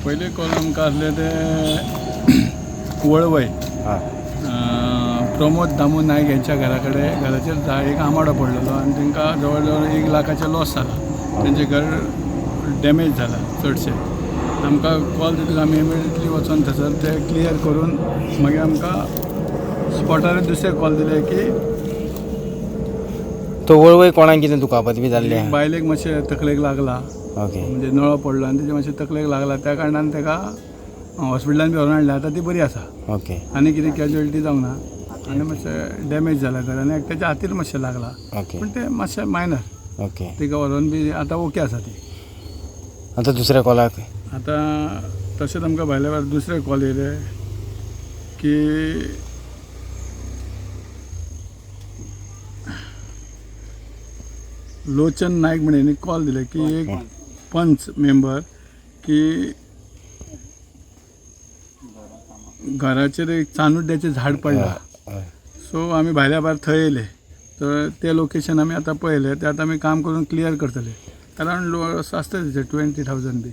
पयलीं कॉल आमकां आसले ते वळवय प्रमोद दामू नायक यांच्या घराचेर एक आमाडो पडलेलो आनी तांकां जवळ जवळ 1 लाखाचें लॉस जाला. तेंचें घर डॅमेज जाला चडशें. आमकां कॉल दितकच आमी इमिडियटली वचून थंयसर ते क्लियर करून मागीर आमकां स्पॉटार दुसरे कॉल दिले की तो वळवय कोणाक कितें दुखापत बी जाल्ली आहा? बायलेक मातशें तकलेक लागला. ओके. म्हणजे नळो पडलो आनी तेजे मातशें तकलेक लागला त्या कारणान ताका हॉस्पिटलान बी व्हरून हाडलें. आतां ती बरी आसा. ओके. आनी कितें कॅज्युअलिटी जावंक ना. आनी मातशें डॅमेज जाला घर आनी एकट्याच्या हातीर मातशें लागला. ओके. पूण तें मातशें मायनर. ओके. तिका व्हरोन बी आतां ओके आसा ती. आतां दुसऱ्या कॉलाक आतां तशेंच आमकां भायल्या भायर दुसरे कॉल येयले की लोचन नायक म्हणून एक कॉल दिले की एक पंच मेंबर की घराचेर एक चानुड्याचें झाड पडला. सो आमी भायल्या भायर थंय येयले. तर ते लोकेशन आमी आतां पळयले. ते आतां आमी काम करून क्लियर करतले. अरावंड लॉस आसता तेचे 20,000 बी.